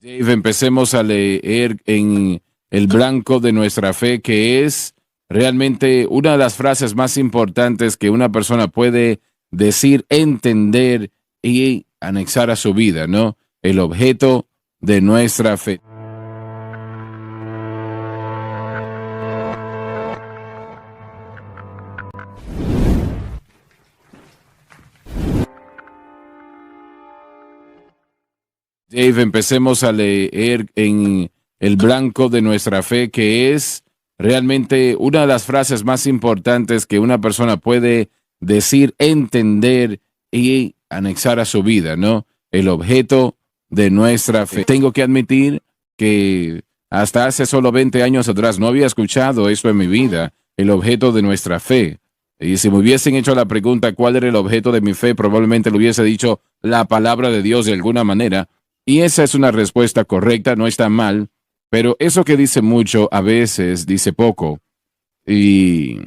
Dave, empecemos a leer en el blanco de nuestra fe, que es realmente una de las frases más importantes que una persona puede decir, entender y anexar a su vida, ¿no? El objeto de nuestra fe. Dave, empecemos a leer en el blanco de nuestra fe, que es realmente una de las frases más importantes que una persona puede decir, entender y anexar a su vida, ¿no? El objeto de nuestra fe. Tengo que admitir que hasta hace solo 20 años atrás no había escuchado esto en mi vida, el objeto de nuestra fe. Y si me hubiesen hecho la pregunta cuál era el objeto de mi fe, probablemente le hubiese dicho la palabra de Dios de alguna manera. Y esa es una respuesta correcta, no está mal, pero eso que dice mucho a veces dice poco. Y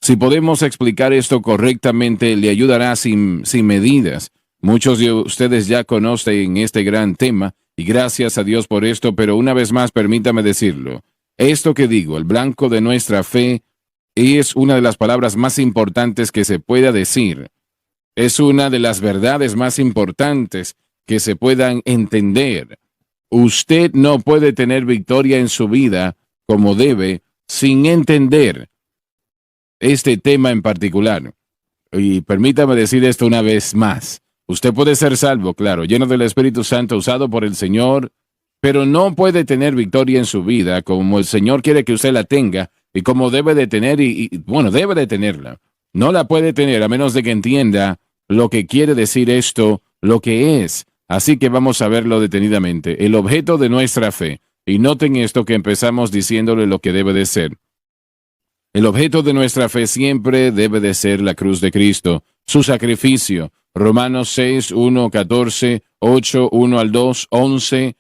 si podemos explicar esto correctamente, le ayudará sin medidas. Muchos de ustedes ya conocen este gran tema, y gracias a Dios por esto, pero una vez más permítame decirlo. Esto que digo, el blanco de nuestra fe, es una de las palabras más importantes que se pueda decir. Es una de las verdades más importantes que se puedan entender. Usted no puede tener victoria en su vida como debe sin entender este tema en particular. Y permítame decir esto una vez más. Usted puede ser salvo, claro, lleno del Espíritu Santo, usado por el Señor, pero no puede tener victoria en su vida como el Señor quiere que usted la tenga y como debe de tener, bueno, debe de tenerla. No la puede tener a menos de que entienda lo que quiere decir esto, lo que es. Así que vamos a verlo detenidamente. El objeto de nuestra fe. Y noten esto que empezamos diciéndole lo que debe de ser. El objeto de nuestra fe siempre debe de ser la cruz de Cristo, su sacrificio. Romanos 6, 1, 14, 8, 1 al 2, 11,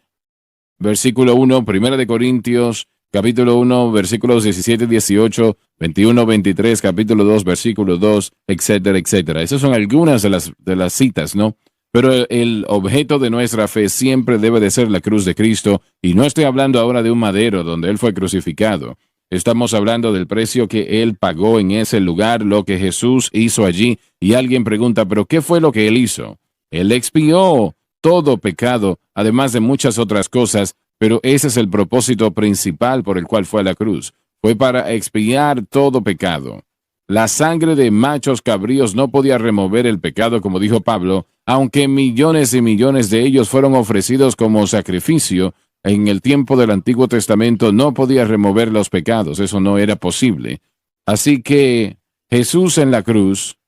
versículo 1, Primera de Corintios, capítulo 1, versículos 17, 18, 21, 23, capítulo 2, versículo 2, etcétera, etcétera. Esas son algunas de las citas, ¿no? Pero el objeto de nuestra fe siempre debe de ser la cruz de Cristo, y no estoy hablando ahora de un madero donde Él fue crucificado. Estamos hablando del precio que Él pagó en ese lugar, lo que Jesús hizo allí, y alguien pregunta, ¿pero qué fue lo que Él hizo? Él expió todo pecado, además de muchas otras cosas, pero ese es el propósito principal por el cual fue a la cruz. Fue para expiar todo pecado. La sangre de machos cabríos no podía remover el pecado, como dijo Pablo, aunque millones y millones de ellos fueron ofrecidos como sacrificio. En el tiempo del Antiguo Testamento no podía remover los pecados, eso no era posible. Así que Jesús en la cruz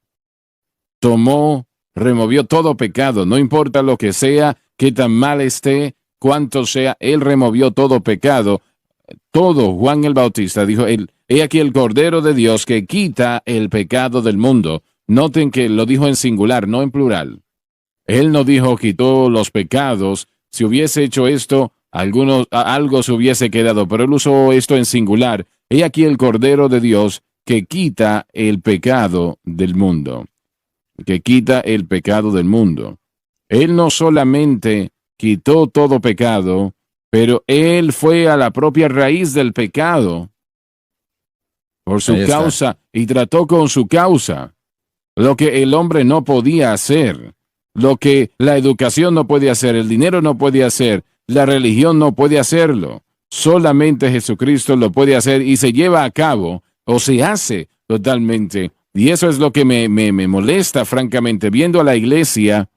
removió todo pecado, no importa lo que sea, qué tan mal esté, cuánto sea, Él removió todo pecado. Todo. Juan el Bautista dijo, he aquí el Cordero de Dios que quita el pecado del mundo. Noten que lo dijo en singular, no en plural. Él no dijo quitó los pecados. Si hubiese hecho esto, algo se hubiese quedado, pero Él usó esto en singular. He aquí el Cordero de Dios que quita el pecado del mundo. Que quita el pecado del mundo. Él no solamente quitó todo pecado, pero Él fue a la propia raíz del pecado por su causa y trató con su causa lo que el hombre no podía hacer, lo que la educación no puede hacer, el dinero no puede hacer, la religión no puede hacerlo. Solamente Jesucristo lo puede hacer y se lleva a cabo o se hace totalmente. Y eso es lo que me molesta, francamente, viendo a la iglesia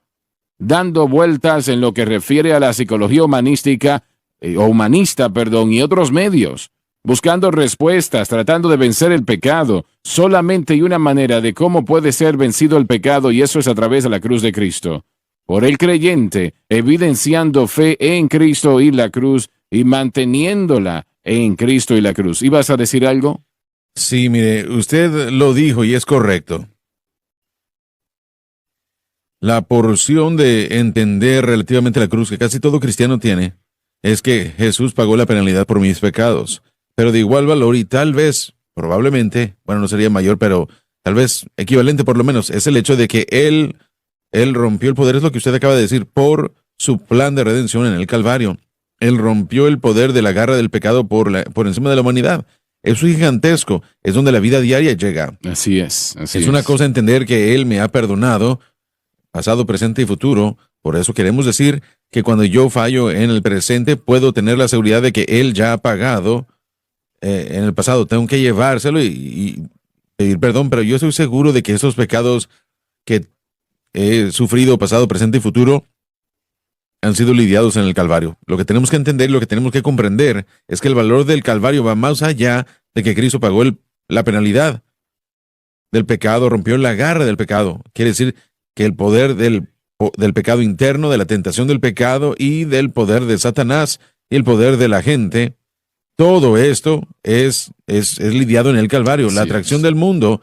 dando vueltas en lo que refiere a la psicología humanista, y otros medios, buscando respuestas, tratando de vencer el pecado. Solamente hay una manera de cómo puede ser vencido el pecado, y eso es a través de la cruz de Cristo. Por el creyente, evidenciando fe en Cristo y la cruz, y manteniéndola en Cristo y la cruz. ¿Ibas a decir algo? Sí, mire, usted lo dijo y es correcto. La porción de entender relativamente la cruz que casi todo cristiano tiene es que Jesús pagó la penalidad por mis pecados, pero de igual valor y tal vez, probablemente, bueno, no sería mayor, pero tal vez equivalente por lo menos, es el hecho de que Él rompió el poder, es lo que usted acaba de decir, por su plan de redención en el Calvario. Él rompió el poder de la garra del pecado por encima de la humanidad. Es gigantesco, es donde la vida diaria llega. Así es. Es una cosa entender que Él me ha perdonado, pasado, presente y futuro. Por eso queremos decir que cuando yo fallo en el presente, puedo tener la seguridad de que Él ya ha pagado en el pasado. Tengo que llevárselo y pedir perdón, pero yo estoy seguro de que esos pecados que he sufrido, pasado, presente y futuro, han sido lidiados en el Calvario. Lo que tenemos que entender, lo que tenemos que comprender, es que el valor del Calvario va más allá de que Cristo pagó la penalidad del pecado, rompió la garra del pecado. Quiere decir que el poder del pecado interno, de la tentación del pecado y del poder de Satanás y el poder de la gente, todo esto es lidiado en el Calvario. La atracción del mundo,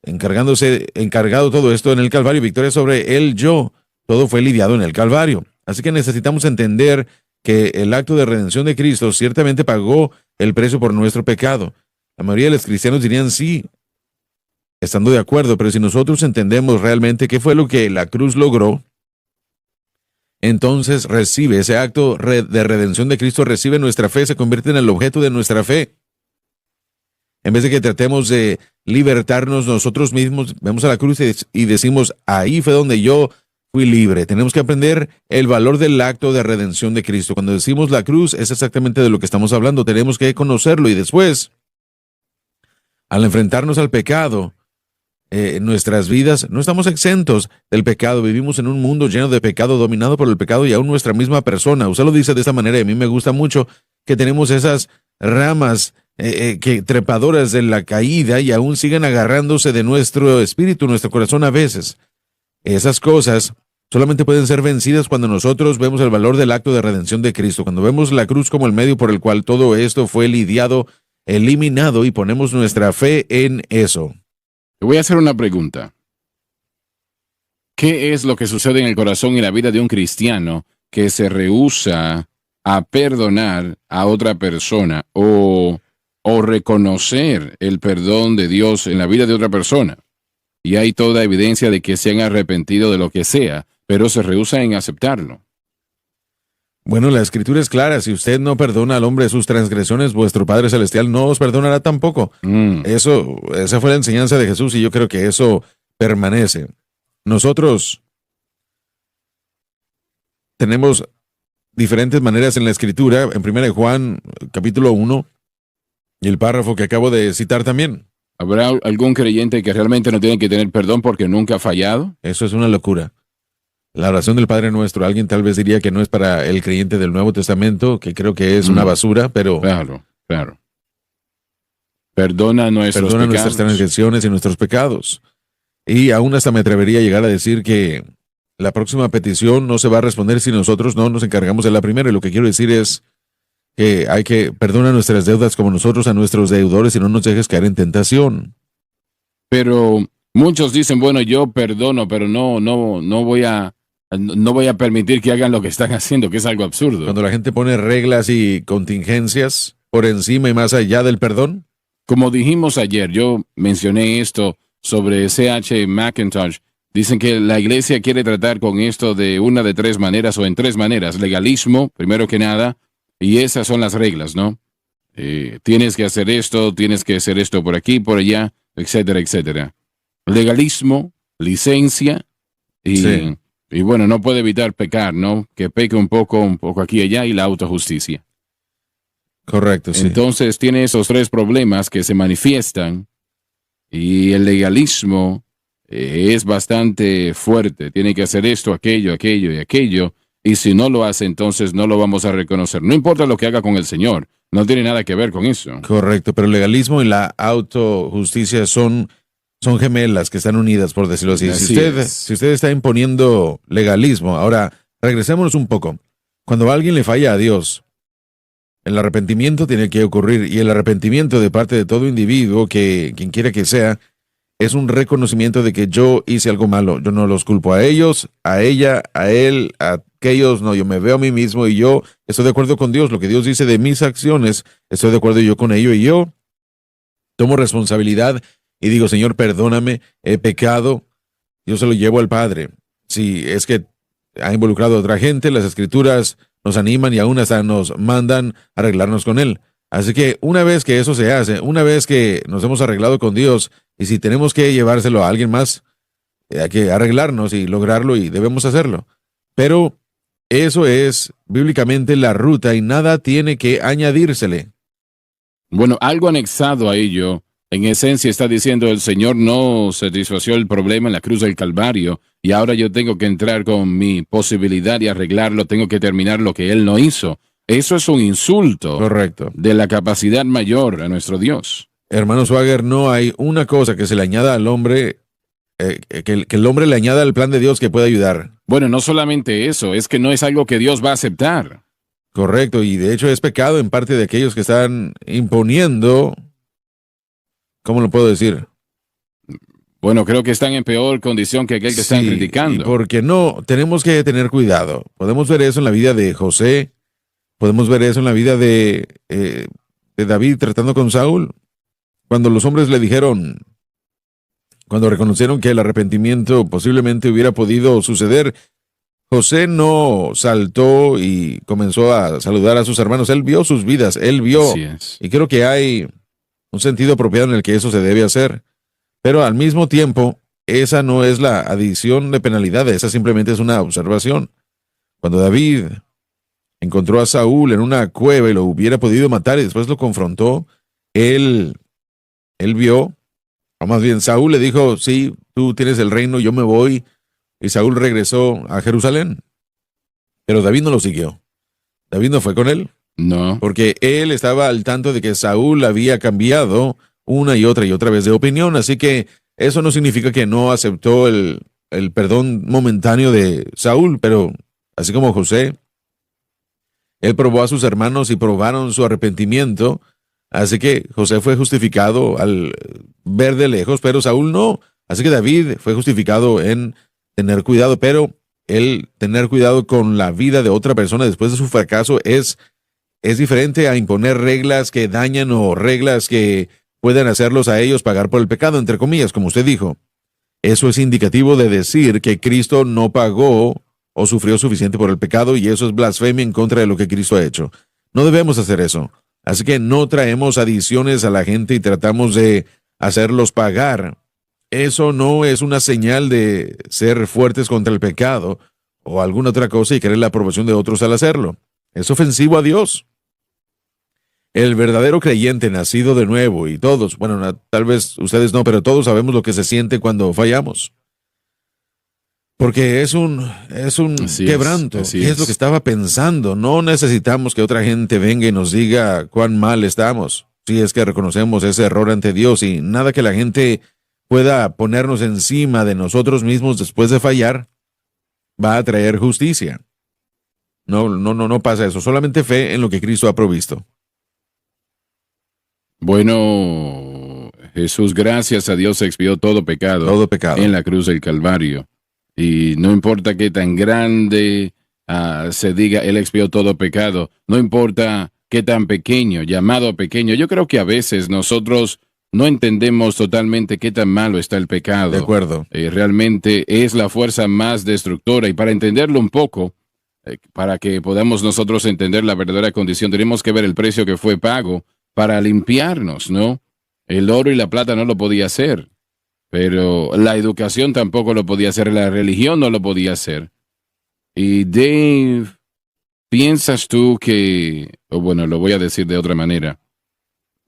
encargado todo esto en el Calvario, victoria sobre el yo, todo fue lidiado en el Calvario. Así que necesitamos entender que el acto de redención de Cristo ciertamente pagó el precio por nuestro pecado. La mayoría de los cristianos dirían sí, estando de acuerdo, pero si nosotros entendemos realmente qué fue lo que la cruz logró, entonces recibe ese acto de redención de Cristo, recibe nuestra fe, se convierte en el objeto de nuestra fe. En vez de que tratemos de libertarnos nosotros mismos, vemos a la cruz y decimos, ahí fue donde yo fui libre. Tenemos que aprender el valor del acto de redención de Cristo. Cuando decimos la cruz, es exactamente de lo que estamos hablando. Tenemos que conocerlo y después, al enfrentarnos al pecado, en nuestras vidas, no estamos exentos del pecado. Vivimos en un mundo lleno de pecado, dominado por el pecado y aún nuestra misma persona. Usted lo dice de esta manera y a mí me gusta mucho que tenemos esas ramas trepadoras de la caída y aún siguen agarrándose de nuestro espíritu, nuestro corazón a veces. Esas cosas solamente pueden ser vencidas cuando nosotros vemos el valor del acto de redención de Cristo, cuando vemos la cruz como el medio por el cual todo esto fue lidiado, eliminado y ponemos nuestra fe en eso. Te voy a hacer una pregunta. ¿Qué es lo que sucede en el corazón y la vida de un cristiano que se rehúsa a perdonar a otra persona o reconocer el perdón de Dios en la vida de otra persona? Y hay toda evidencia de que se han arrepentido de lo que sea, pero se rehúsan en aceptarlo. Bueno, la Escritura es clara. Si usted no perdona al hombre sus transgresiones, vuestro Padre Celestial no os perdonará tampoco. Esa fue la enseñanza de Jesús y yo creo que eso permanece. Nosotros tenemos diferentes maneras en la Escritura. En 1 Juan, capítulo 1, y el párrafo que acabo de citar también. ¿Habrá algún creyente que realmente no tiene que tener perdón porque nunca ha fallado? Eso es una locura. La oración del Padre Nuestro, alguien tal vez diría que no es para el creyente del Nuevo Testamento, que creo que es una basura, pero... Claro. Perdona nuestras transgresiones y nuestros pecados. Y aún hasta me atrevería a llegar a decir que la próxima petición no se va a responder si nosotros no nos encargamos de la primera. Y lo que quiero decir es que hay que perdonar nuestras deudas como nosotros a nuestros deudores y no nos dejes caer en tentación. Pero muchos dicen, bueno, yo perdono, pero no voy a permitir que hagan lo que están haciendo, que es algo absurdo. Cuando la gente pone reglas y contingencias por encima y más allá del perdón. Como dijimos ayer, yo mencioné esto sobre C.H. McIntosh. Dicen que la iglesia quiere tratar con esto de una de tres maneras o en tres maneras. Legalismo, primero que nada, y esas son las reglas, ¿no? Tienes que hacer esto por aquí, por allá, etcétera, etcétera. Legalismo, licencia y bueno, no puede evitar pecar, ¿no? Que peque un poco aquí y allá y la autojusticia. Correcto, sí. Entonces tiene esos tres problemas que se manifiestan y el legalismo es bastante fuerte. Tiene que hacer esto, aquello y aquello. Y si no lo hace, entonces no lo vamos a reconocer. No importa lo que haga con el Señor. No tiene nada que ver con eso. Correcto, pero el legalismo y la autojusticia son gemelas que están unidas, por decirlo así. Si usted está imponiendo legalismo, ahora regresémonos un poco. Cuando alguien le falla a Dios, el arrepentimiento tiene que ocurrir, y el arrepentimiento de parte de todo individuo, que quien quiera que sea, es un reconocimiento de que yo hice algo malo. Yo no los culpo a ellos, a ella, a él, a aquellos. No, yo me veo a mí mismo y yo estoy de acuerdo con Dios. Lo que Dios dice de mis acciones, estoy de acuerdo yo con ello y yo tomo responsabilidad y digo, Señor, perdóname, he pecado. Yo se lo llevo al Padre. Si es que ha involucrado a otra gente, las escrituras nos animan y aún hasta nos mandan a arreglarnos con él. Así que una vez que eso se hace, una vez que nos hemos arreglado con Dios, y si tenemos que llevárselo a alguien más, hay que arreglarnos y lograrlo y debemos hacerlo. Pero eso es bíblicamente la ruta y nada tiene que añadírsele. Bueno, algo anexado a ello, en esencia está diciendo el Señor no satisfació el problema en la cruz del Calvario y ahora yo tengo que entrar con mi posibilidad y arreglarlo, tengo que terminar lo que Él no hizo. Eso es un insulto. Correcto. De la capacidad mayor a nuestro Dios. Hermano Swagger, no hay una cosa que se le añada al hombre, que el hombre le añada al plan de Dios que pueda ayudar. Bueno, no solamente eso, es que no es algo que Dios va a aceptar. Correcto, y de hecho es pecado en parte de aquellos que están imponiendo, ¿cómo lo puedo decir? Bueno, creo que están en peor condición que aquel que están criticando. Porque no, tenemos que tener cuidado. Podemos ver eso en la vida de José, podemos ver eso en la vida de David tratando con Saúl. Cuando los hombres le dijeron, cuando reconocieron que el arrepentimiento posiblemente hubiera podido suceder, José no saltó y comenzó a saludar a sus hermanos. Él vio sus vidas, él vio. Así es. Y creo que hay un sentido apropiado en el que eso se debe hacer. Pero al mismo tiempo, esa no es la adición de penalidades, esa simplemente es una observación. Cuando David encontró a Saúl en una cueva y lo hubiera podido matar y después lo confrontó, él vio, o más bien Saúl le dijo, sí, tú tienes el reino, yo me voy. Y Saúl regresó a Jerusalén. Pero David no lo siguió. David no fue con él. No. Porque él estaba al tanto de que Saúl había cambiado una y otra vez de opinión. Así que eso no significa que no aceptó el perdón momentáneo de Saúl. Pero así como José, él probó a sus hermanos y probaron su arrepentimiento. Así que José fue justificado al ver de lejos, pero Saúl no. Así que David fue justificado en tener cuidado, pero el tener cuidado con la vida de otra persona después de su fracaso es diferente a imponer reglas que dañan o reglas que pueden hacerlos a ellos pagar por el pecado, entre comillas, como usted dijo. Eso es indicativo de decir que Cristo no pagó o sufrió suficiente por el pecado y eso es blasfemia en contra de lo que Cristo ha hecho. No debemos hacer eso. Así que no traemos adiciones a la gente y tratamos de hacerlos pagar. Eso no es una señal de ser fuertes contra el pecado o alguna otra cosa y querer la aprobación de otros al hacerlo. Es ofensivo a Dios. El verdadero creyente nacido de nuevo y todos, bueno, tal vez ustedes no, pero todos sabemos lo que se siente cuando fallamos. Porque es un quebranto. Es lo que estaba pensando. No necesitamos que otra gente venga y nos diga cuán mal estamos. Si es que reconocemos ese error ante Dios y nada que la gente pueda ponernos encima de nosotros mismos después de fallar, va a traer justicia. No pasa eso. Solamente fe en lo que Cristo ha provisto. Bueno, Jesús, gracias a Dios, expió todo pecado en la cruz del Calvario. Y no importa qué tan grande se diga, Él expió todo pecado. No importa qué tan pequeño, llamado pequeño. Yo creo que a veces nosotros no entendemos totalmente qué tan malo está el pecado. De acuerdo. Realmente es la fuerza más destructora. Y para entenderlo un poco, para que podamos nosotros entender la verdadera condición, tenemos que ver el precio que fue pago para limpiarnos, ¿no? El oro y la plata no lo podía hacer, pero la educación tampoco lo podía hacer, la religión no lo podía hacer. Y Dave, ¿piensas tú que, o bueno, lo voy a decir de otra manera,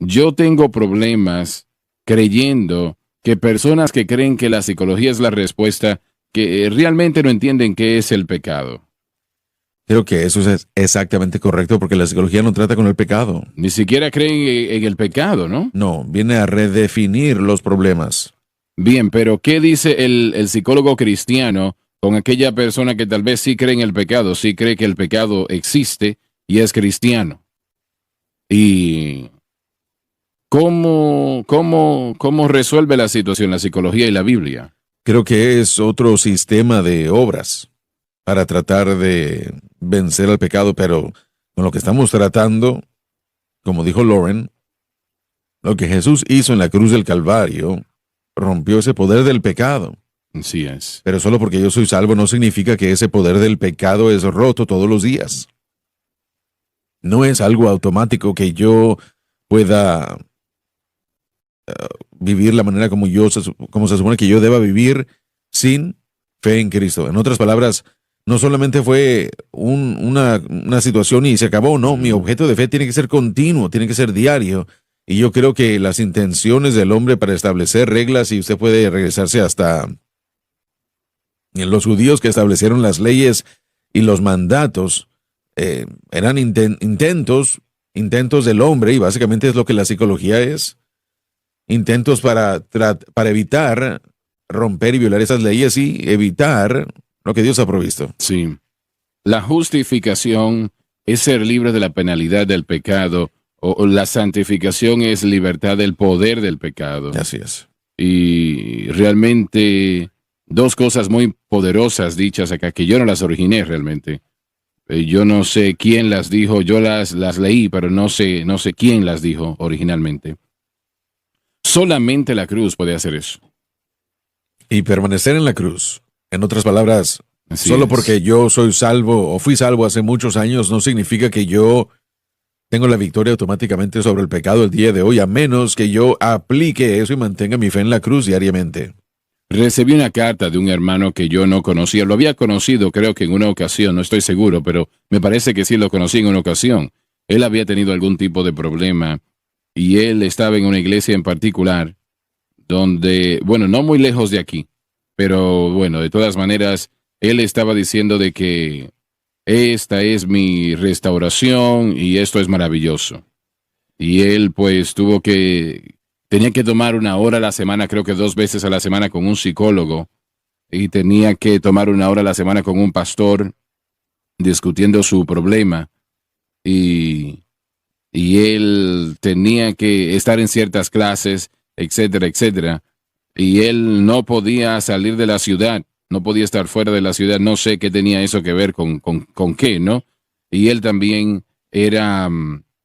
yo tengo problemas creyendo que personas que creen que la psicología es la respuesta, que realmente no entienden qué es el pecado? Creo que eso es exactamente correcto porque la psicología no trata con el pecado. Ni siquiera creen en el pecado, ¿no? No, viene a redefinir los problemas. Bien, pero ¿qué dice el psicólogo cristiano con aquella persona que tal vez sí cree en el pecado, sí cree que el pecado existe y es cristiano? ¿Y cómo resuelve la situación la psicología y la Biblia? Creo que es otro sistema de obras para tratar de vencer al pecado, pero con lo que estamos tratando, como dijo Lauren, lo que Jesús hizo en la cruz del Calvario rompió ese poder del pecado. Así es. Pero solo porque yo soy salvo no significa que ese poder del pecado es roto todos los días. No es algo automático que yo pueda vivir la manera como se supone que yo deba vivir sin fe en Cristo. En otras palabras, no solamente fue una situación y se acabó, no, mi objeto de fe tiene que ser continuo, tiene que ser diario. Y yo creo que las intenciones del hombre para establecer reglas, y usted puede regresarse hasta los judíos que establecieron las leyes y los mandatos, eran intentos del hombre, y básicamente es lo que la psicología es, intentos para evitar romper y violar esas leyes y evitar lo que Dios ha provisto. Sí. La justificación es ser libre de la penalidad del pecado, o la santificación es libertad del poder del pecado. Así es. Y realmente dos cosas muy poderosas dichas acá, que yo no las originé realmente. Yo no sé quién las dijo, yo las leí, pero no sé quién las dijo originalmente. Solamente la cruz puede hacer eso. Y permanecer en la cruz. En otras palabras, Así solo es. porque yo soy salvo o fui salvo hace muchos años no significa que yo tengo la victoria automáticamente sobre el pecado el día de hoy, a menos que yo aplique eso y mantenga mi fe en la cruz diariamente. Recibí una carta de un hermano que yo no conocía. Lo había conocido, creo que en una ocasión, no estoy seguro, pero me parece que sí lo conocí en una ocasión. Él había tenido algún tipo de problema y él estaba en una iglesia en particular donde, bueno, no muy lejos de aquí, pero bueno, de todas maneras, él estaba diciendo de que esta es mi restauración y esto es maravilloso. Y él pues tenía que tomar 1 hora a la semana, creo que 2 veces a la semana con un psicólogo, y tenía que tomar 1 hora a la semana con un pastor discutiendo su problema, y él tenía que estar en ciertas clases, etcétera, etcétera, y él no podía salir de la ciudad, no podía estar fuera de la ciudad, no sé qué tenía eso que ver con qué, ¿no? Y él también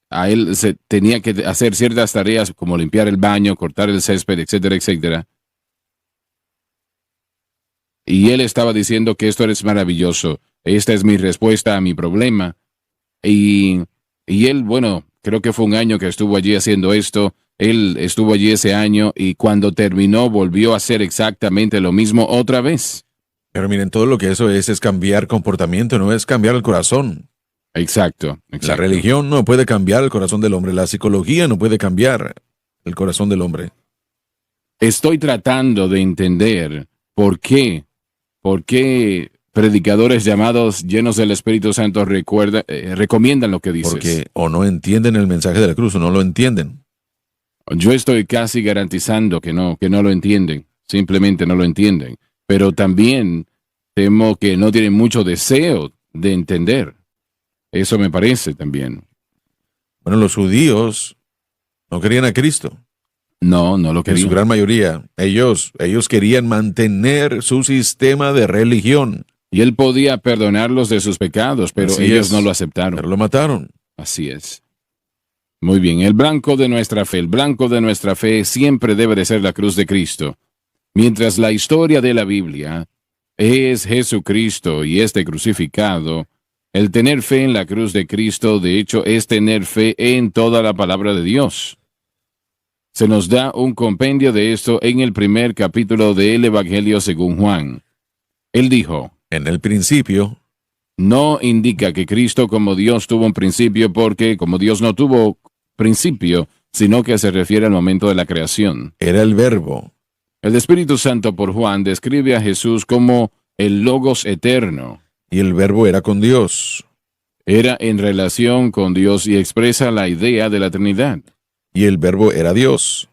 a él se tenía que hacer ciertas tareas como limpiar el baño, cortar el césped, etcétera, etcétera. Y él estaba diciendo que esto es maravilloso, esta es mi respuesta a mi problema. Y él, bueno, creo que fue 1 año que estuvo allí haciendo esto. Él estuvo allí ese año y cuando terminó volvió a hacer exactamente lo mismo otra vez. Pero miren, todo lo que eso es cambiar comportamiento, no es cambiar el corazón. Exacto. La religión no puede cambiar el corazón del hombre, la psicología no puede cambiar el corazón del hombre. Estoy tratando de entender por qué predicadores llamados llenos del Espíritu Santo recomiendan lo que dices. Porque o no entienden el mensaje de la cruz o no lo entienden. Yo estoy casi garantizando que no lo entienden, simplemente no lo entienden. Pero también temo que no tienen mucho deseo de entender. Eso me parece también. Bueno, los judíos no querían a Cristo. No lo En querían. su gran mayoría. Ellos querían mantener su sistema de religión. Y él podía perdonarlos de sus pecados, pero Así ellos es. no lo aceptaron. Pero lo mataron. Así es. Muy bien, el blanco de nuestra fe siempre debe de ser la cruz de Cristo. Mientras la historia de la Biblia es Jesucristo y este crucificado, el tener fe en la cruz de Cristo, de hecho, es tener fe en toda la palabra de Dios. Se nos da un compendio de esto en el primer capítulo del Evangelio según Juan. Él dijo, En el principio, no indica que Cristo como Dios tuvo un principio porque como Dios no tuvo principio, sino que se refiere al momento de la creación. era el Verbo. El Espíritu Santo por Juan describe a Jesús como el Logos eterno. Y el Verbo era con Dios. Era en relación con Dios y expresa la idea de la Trinidad, Y el Verbo era Dios.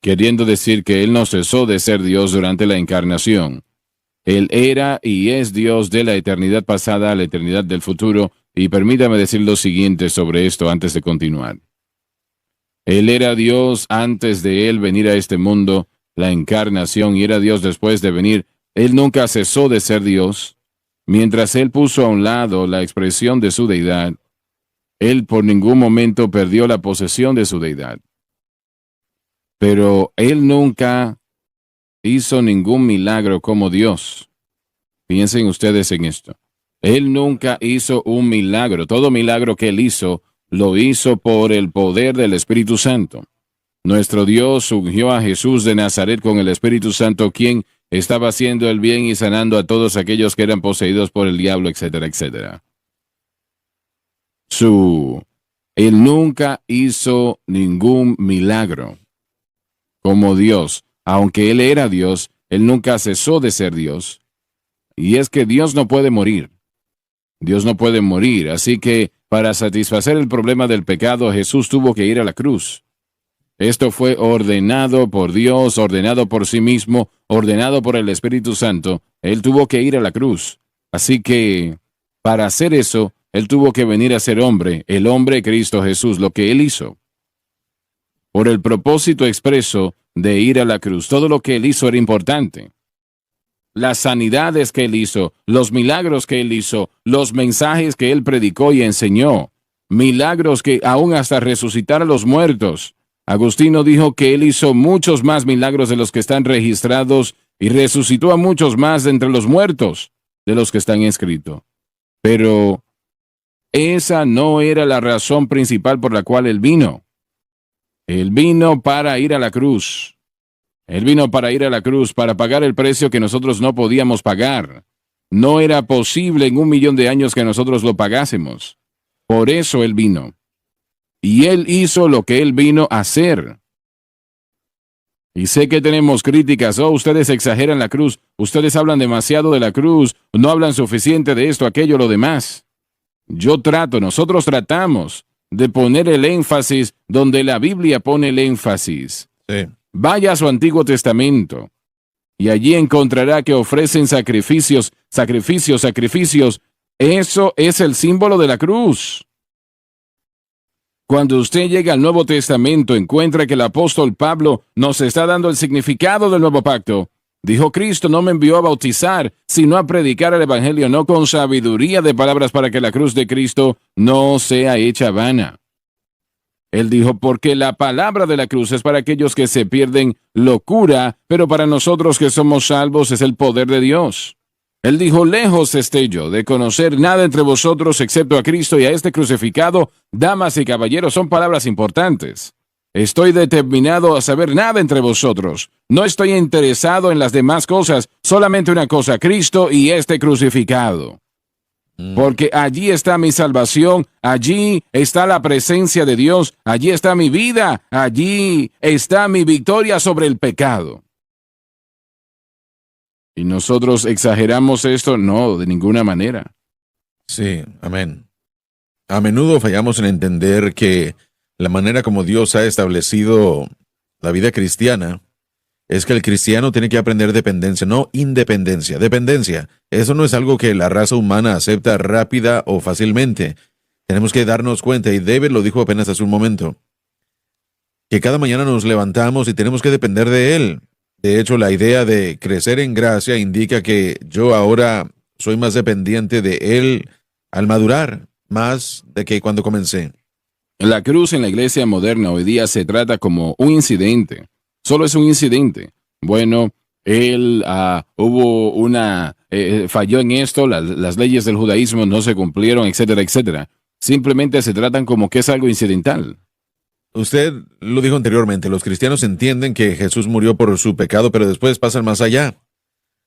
queriendo decir que Él no cesó de ser Dios durante la encarnación. Él era y es Dios de la eternidad pasada a la eternidad del futuro, y permítame decir lo siguiente sobre esto antes de continuar. Él era Dios antes de Él venir a este mundo, la encarnación, y era Dios después de venir. Él nunca cesó de ser Dios. Mientras Él puso a un lado la expresión de su deidad, Él por ningún momento perdió la posesión de su deidad. Pero Él nunca hizo ningún milagro como Dios. Piensen ustedes en esto. Él nunca hizo un milagro. Todo milagro que él hizo, lo hizo por el poder del Espíritu Santo. Nuestro Dios ungió a Jesús de Nazaret con el Espíritu Santo, quien estaba haciendo el bien y sanando a todos aquellos que eran poseídos por el diablo, etcétera, etcétera. Él nunca hizo ningún milagro como Dios. Aunque él era Dios, él nunca cesó de ser Dios. Y es que Dios no puede morir. Dios no puede morir, así que para satisfacer el problema del pecado, Jesús tuvo que ir a la cruz. Esto fue ordenado por Dios, ordenado por sí mismo, ordenado por el Espíritu Santo. Él tuvo que ir a la cruz. Así que, para hacer eso, él tuvo que venir a ser hombre, el hombre Cristo Jesús, lo que él hizo. Por el propósito expreso de ir a la cruz, todo lo que él hizo era importante. Las sanidades que él hizo, los milagros que él hizo, los mensajes que él predicó y enseñó, milagros que aún hasta resucitar a los muertos. Agustino dijo que él hizo muchos más milagros de los que están registrados y resucitó a muchos más de entre los muertos de los que están escritos. Pero esa no era la razón principal por la cual él vino. Él vino para ir a la cruz. Él vino para ir a la cruz, para pagar el precio que nosotros no podíamos pagar. No era posible en 1.000.000 de años que nosotros lo pagásemos. Por eso él vino. Y él hizo lo que él vino a hacer. Y sé que tenemos críticas. Oh, ustedes exageran la cruz. Ustedes hablan demasiado de la cruz. No hablan suficiente de esto, aquello, lo demás. Nosotros tratamos de poner el énfasis donde la Biblia pone el énfasis. Sí. Vaya a su Antiguo Testamento, y allí encontrará que ofrecen sacrificios. Eso es el símbolo de la cruz. Cuando usted llega al Nuevo Testamento, encuentra que el apóstol Pablo nos está dando el significado del nuevo pacto. Dijo: Cristo no me envió a bautizar, sino a predicar el Evangelio, no con sabiduría de palabras, para que la cruz de Cristo no sea hecha vana. Él dijo: porque la palabra de la cruz es para aquellos que se pierden locura, pero para nosotros que somos salvos es el poder de Dios. Él dijo: lejos esté yo de conocer nada entre vosotros excepto a Cristo y a este crucificado. Damas y caballeros, son palabras importantes. Estoy determinado a saber nada entre vosotros. No estoy interesado en las demás cosas, solamente una cosa: Cristo y este crucificado. Porque allí está mi salvación, allí está la presencia de Dios, allí está mi vida, allí está mi victoria sobre el pecado. ¿Y nosotros exageramos esto? No, de ninguna manera. Sí, amén. A menudo fallamos en entender que la manera como Dios ha establecido la vida cristiana es que el cristiano tiene que aprender dependencia, no independencia, dependencia. Eso no es algo que la raza humana acepta rápida o fácilmente. Tenemos que darnos cuenta, y David lo dijo apenas hace un momento, que cada mañana nos levantamos y tenemos que depender de Él. De hecho, la idea de crecer en gracia indica que yo ahora soy más dependiente de Él al madurar, más de que cuando comencé. La cruz en la iglesia moderna hoy día se trata como un incidente. Solo es un incidente. Bueno, él falló en esto, las leyes del judaísmo no se cumplieron, etcétera, etcétera. Simplemente se tratan como que es algo incidental. Usted lo dijo anteriormente, los cristianos entienden que Jesús murió por su pecado, pero después pasan más allá.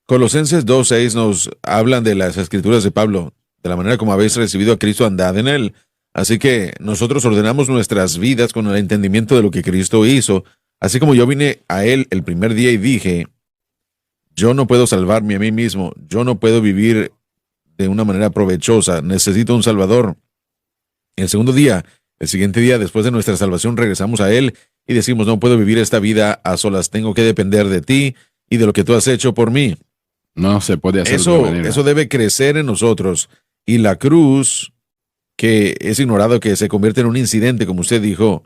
Colosenses 2:6 nos hablan de las escrituras de Pablo: de la manera como habéis recibido a Cristo, andad en él. Así que nosotros ordenamos nuestras vidas con el entendimiento de lo que Cristo hizo. Así como yo vine a Él el primer día y dije: yo no puedo salvarme a mí mismo, yo no puedo vivir de una manera provechosa, necesito un Salvador. El segundo día, el siguiente día después de nuestra salvación, regresamos a Él y decimos: no puedo vivir esta vida a solas, tengo que depender de ti y de lo que tú has hecho por mí. No se puede hacer de otra manera. Eso debe crecer en nosotros. Y la cruz, que es ignorado, que se convierte en un incidente, como usted dijo,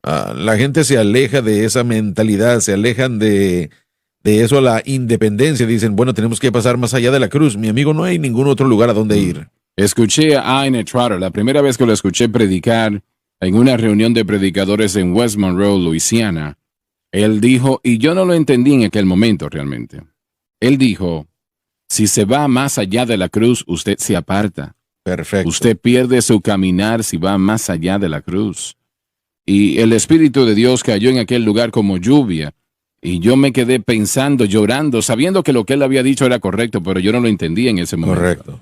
la gente se aleja de esa mentalidad, se alejan de eso a la independencia. Dicen: bueno, tenemos que pasar más allá de la cruz. Mi amigo, no hay ningún otro lugar a donde ir. Escuché a A.N. Trotter, la primera vez que lo escuché predicar en una reunión de predicadores en West Monroe, Luisiana. Él dijo, y yo no lo entendí en aquel momento realmente. Él dijo, si se va más allá de la cruz, usted se aparta. Perfecto. Usted pierde su caminar si va más allá de la cruz. Y el Espíritu de Dios cayó en aquel lugar como lluvia. Y yo me quedé pensando, llorando, sabiendo que lo que él había dicho era correcto, pero yo no lo entendía en ese momento. Correcto.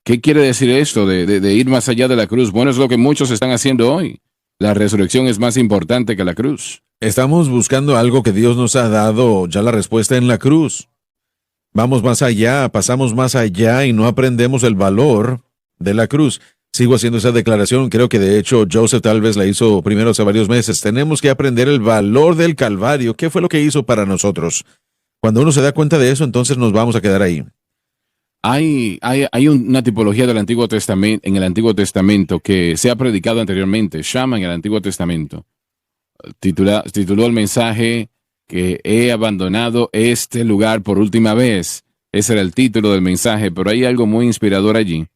¿Qué quiere decir esto de ir más allá de la cruz? Bueno, es lo que muchos están haciendo hoy. La resurrección es más importante que la cruz. Estamos buscando algo que Dios nos ha dado ya la respuesta en la cruz. Vamos más allá, pasamos más allá y no aprendemos el valor de la cruz. Sigo haciendo esa declaración, creo que de hecho Joseph tal vez la hizo primero hace varios meses. Tenemos que aprender el valor del Calvario. ¿Qué fue lo que hizo para nosotros? Cuando uno se da cuenta de eso, entonces nos vamos a quedar ahí. Hay una tipología del Antiguo Testamento, en el Antiguo Testamento que se ha predicado anteriormente, Shama en el Antiguo Testamento. Tituló el mensaje que he abandonado este lugar por última vez. Ese era el título del mensaje, pero hay algo muy inspirador allí.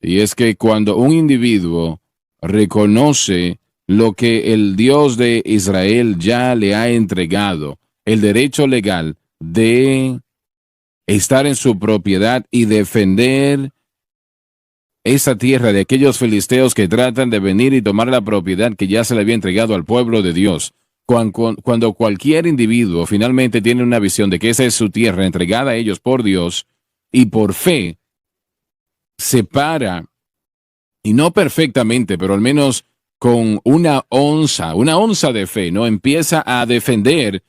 Y es que cuando un individuo reconoce lo que el Dios de Israel ya le ha entregado, el derecho legal de estar en su propiedad y defender esa tierra de aquellos filisteos que tratan de venir y tomar la propiedad que ya se le había entregado al pueblo de Dios. Cuando cualquier individuo finalmente tiene una visión de que esa es su tierra entregada a ellos por Dios y por fe, se para, y no perfectamente, pero al menos con una onza de fe, ¿no? Empieza a defender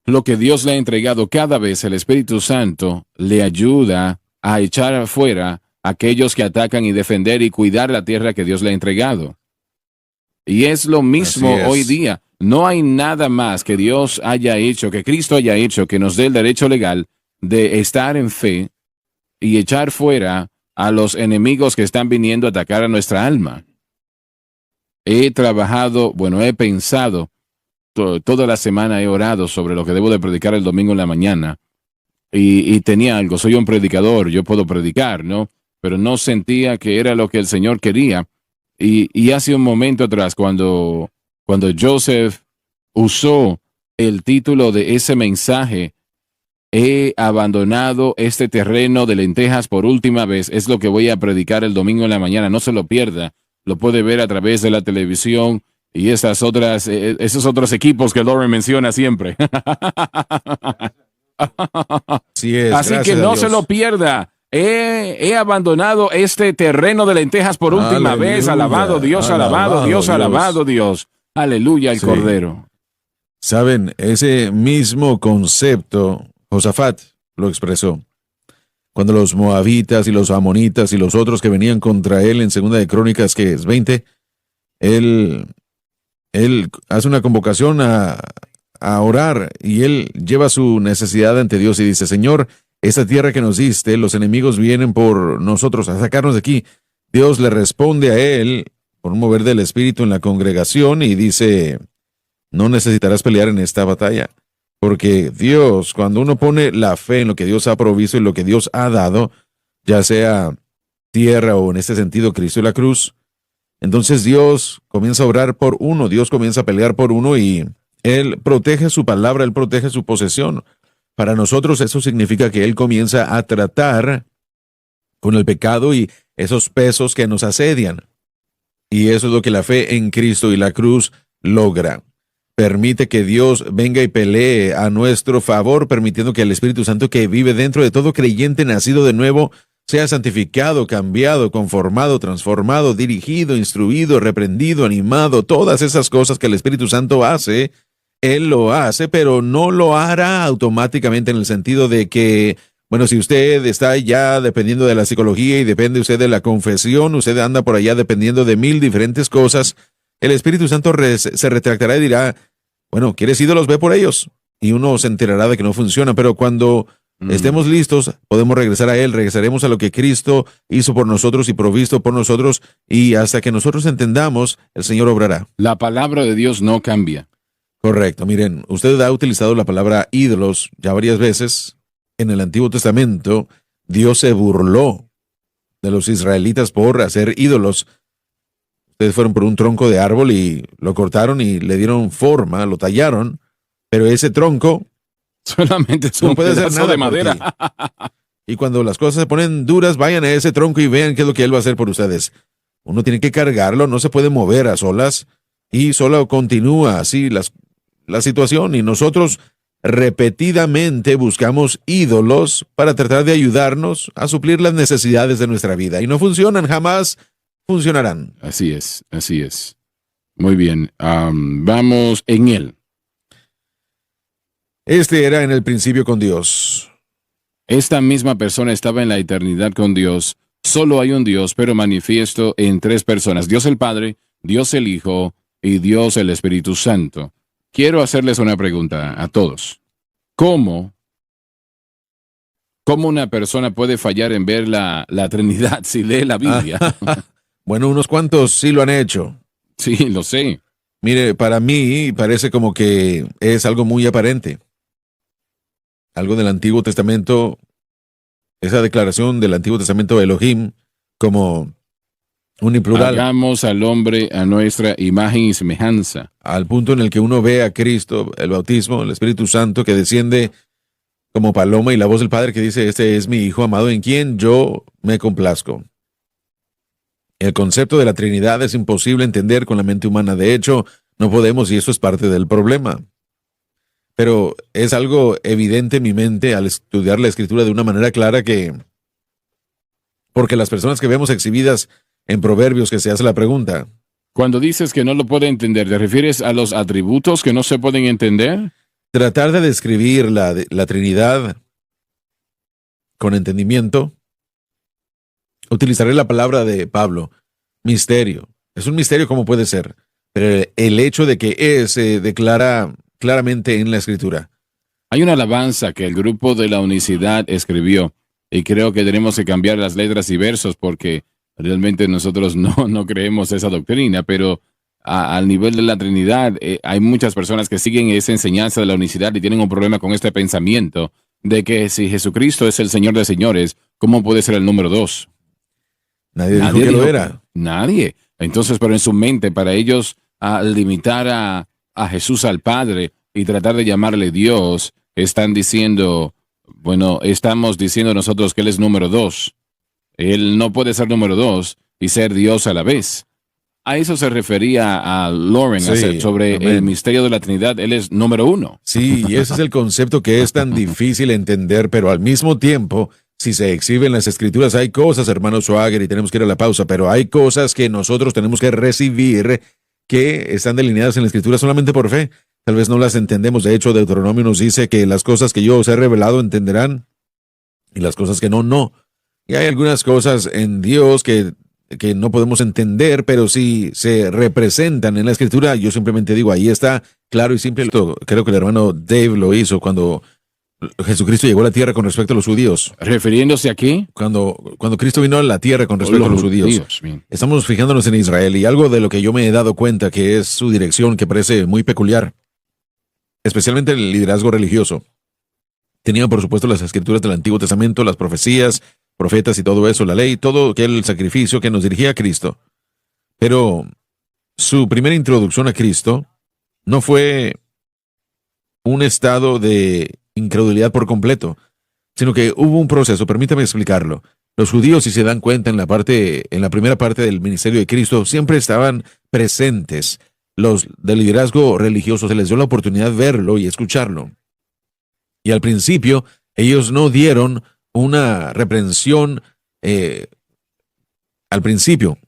lo que Dios le ha entregado. Cada vez el Espíritu Santo le ayuda a echar afuera a aquellos que atacan y defender y cuidar la tierra que Dios le ha entregado. Y es lo mismo hoy día. No hay nada más que Dios haya hecho, que Cristo haya hecho, que nos dé el derecho legal de estar en fe y echar fuera a los enemigos que están viniendo a atacar a nuestra alma. He pensado, toda la semana he orado sobre lo que debo de predicar el domingo en la mañana. Y tenía algo, soy un predicador, yo puedo predicar, ¿no? Pero no sentía que era lo que el Señor quería. Y hace un momento atrás, cuando Joseph usó el título de ese mensaje, he abandonado este terreno de lentejas por última vez, es lo que voy a predicar el domingo en la mañana, no se lo pierda, lo puede ver a través de la televisión y esos otros equipos que Lauren menciona siempre. Así que no se lo pierda. He abandonado este terreno de lentejas por última vez. Alabado Dios, alabado Dios, alabado Dios. Aleluya al Cordero. Saben, ese mismo concepto Josafat lo expresó. Cuando los moabitas y los amonitas y los otros que venían contra él en Segunda de Crónicas, que es 20, él hace una convocación a orar y él lleva su necesidad ante Dios y dice: Señor, esta tierra que nos diste, los enemigos vienen por nosotros a sacarnos de aquí. Dios le responde a él por un mover del Espíritu en la congregación y dice: no necesitarás pelear en esta batalla. Porque Dios, cuando uno pone la fe en lo que Dios ha provisto y lo que Dios ha dado, ya sea tierra o en este sentido Cristo y la cruz, entonces Dios comienza a orar por uno, Dios comienza a pelear por uno y Él protege su palabra, Él protege su posesión. Para nosotros eso significa que Él comienza a tratar con el pecado y esos pesos que nos asedian. Y eso es lo que la fe en Cristo y la cruz logra. Permite que Dios venga y pelee a nuestro favor, permitiendo que el Espíritu Santo que vive dentro de todo creyente nacido de nuevo sea santificado, cambiado, conformado, transformado, dirigido, instruido, reprendido, animado. Todas esas cosas que el Espíritu Santo hace, Él lo hace, pero no lo hará automáticamente en el sentido de que, bueno, si usted está ya dependiendo de la psicología y depende usted de la confesión, usted anda por allá dependiendo de 1000 diferentes cosas, el Espíritu Santo se retractará y dirá: bueno, ¿quieres ídolos? Ve por ellos. Y uno se enterará de que no funciona, pero cuando estemos listos, podemos regresar a Él, regresaremos a lo que Cristo hizo por nosotros y provisto por nosotros, y hasta que nosotros entendamos, el Señor obrará. La palabra de Dios no cambia. Correcto. Miren, usted ha utilizado la palabra ídolos ya varias veces. En el Antiguo Testamento, Dios se burló de los israelitas por hacer ídolos. Ustedes fueron por un tronco de árbol y lo cortaron y le dieron forma, lo tallaron, Pero ese tronco solamente es no un puede hacer pedazo nada de por madera. ti. Y cuando las cosas se ponen duras, vayan a ese tronco y vean qué es lo que él va a hacer por ustedes. Uno tiene que cargarlo, no se puede mover a solas y solo continúa así la situación. Y nosotros repetidamente buscamos ídolos para tratar de ayudarnos a suplir las necesidades de nuestra vida. Y no funcionan, jamás funcionarán. Así es, así es. Muy bien, vamos en él. Este era en el principio con Dios. Esta misma persona estaba en la eternidad con Dios. Solo hay un Dios, pero manifiesto en tres personas. Dios el Padre, Dios el Hijo y Dios el Espíritu Santo. Quiero hacerles una pregunta a todos. ¿Cómo una persona puede fallar en ver la Trinidad si lee la Biblia? Bueno, unos cuantos sí lo han hecho. Sí, lo sé. Mire, para mí parece como que es algo muy aparente. Algo del Antiguo Testamento, esa declaración del Antiguo Testamento de Elohim como uniplural, Hagamos al hombre a nuestra imagen y semejanza. al punto en el que uno ve a Cristo, el bautismo, el Espíritu Santo que desciende como paloma y la voz del Padre que dice, este es mi Hijo amado en quien yo me complazco. El concepto de la Trinidad es imposible entender con la mente humana. De hecho, no podemos y eso es parte del problema. Pero es algo evidente en mi mente al estudiar la Escritura de una manera clara porque las personas que vemos exhibidas en Proverbios que se hace la pregunta, Cuando dices que no lo puede entender, ¿te refieres a los atributos que no se pueden entender? tratar de describir la Trinidad con entendimiento, utilizaré la palabra de Pablo, misterio. Es un misterio como puede ser, pero el hecho de que se declara claramente en la Escritura. Hay una alabanza que el grupo de la Unicidad escribió y creo que tenemos que cambiar las letras y versos porque realmente nosotros no creemos esa doctrina, pero al nivel de la Trinidad hay muchas personas que siguen esa enseñanza de la unicidad y tienen un problema con este pensamiento de que si Jesucristo es el Señor de señores, ¿cómo puede ser el número 2? Nadie dijo que lo era. Nadie. Entonces, pero en su mente, para ellos limitar a Jesús al Padre y tratar de llamarle Dios, están diciendo, bueno, estamos diciendo nosotros que Él es número 2. Él no puede ser número 2 y ser Dios a la vez. A eso se refería a Lauren Sí, sobre amén. el misterio de la Trinidad. Él es número 1. Sí, y ese es el concepto que es tan difícil entender, pero al mismo tiempo, si se exhiben las Escrituras, hay cosas, hermano Schwager, y tenemos que ir a la pausa, pero hay cosas que nosotros tenemos que recibir que están delineadas en la Escritura solamente por fe. Tal vez no las entendemos. De hecho, Deuteronomio nos dice que las cosas que yo os he revelado entenderán y las cosas que no, no. Y hay algunas cosas en Dios que no podemos entender, pero si se representan en la Escritura, yo simplemente digo, ahí está, claro y simple. Creo que el hermano Dave lo hizo cuando Jesucristo llegó a la tierra con respecto a los judíos. ¿Refiriéndose aquí? Cuando Cristo vino a la tierra con respecto a los judíos. Bien. Estamos fijándonos en Israel y algo de lo que yo me he dado cuenta que es su dirección que parece muy peculiar, especialmente el liderazgo religioso. Tenían, por supuesto, las escrituras del Antiguo Testamento, las profecías, profetas y todo eso, la ley, todo aquel sacrificio que nos dirigía a Cristo. Pero su primera introducción a Cristo no fue un estado de incredulidad por completo, sino que hubo un proceso. Permítame explicarlo. Los judíos, si se dan cuenta en la primera parte del ministerio de Cristo, siempre estaban presentes. Los del liderazgo religioso se les dio la oportunidad de verlo y escucharlo. Y al principio, ellos no dieron una reprensión. Al principio,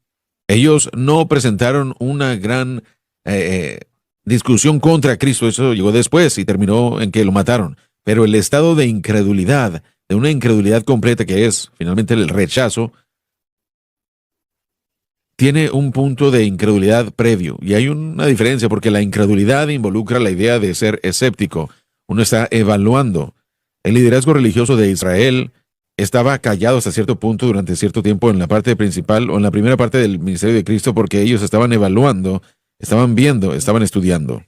ellos no presentaron una gran discusión contra Cristo. Eso llegó después y terminó en que lo mataron. Pero el estado de incredulidad, de una incredulidad completa que es finalmente el rechazo, tiene un punto de incredulidad previo. Y hay una diferencia porque la incredulidad involucra la idea de ser escéptico. Uno está evaluando. El liderazgo religioso de Israel estaba callado hasta cierto punto durante cierto tiempo en la parte principal o en la primera parte del ministerio de Cristo porque ellos estaban evaluando, estaban viendo, estaban estudiando.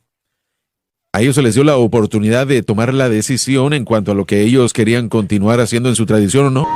A ellos se les dio la oportunidad de tomar la decisión en cuanto a lo que ellos querían continuar haciendo en su tradición o no.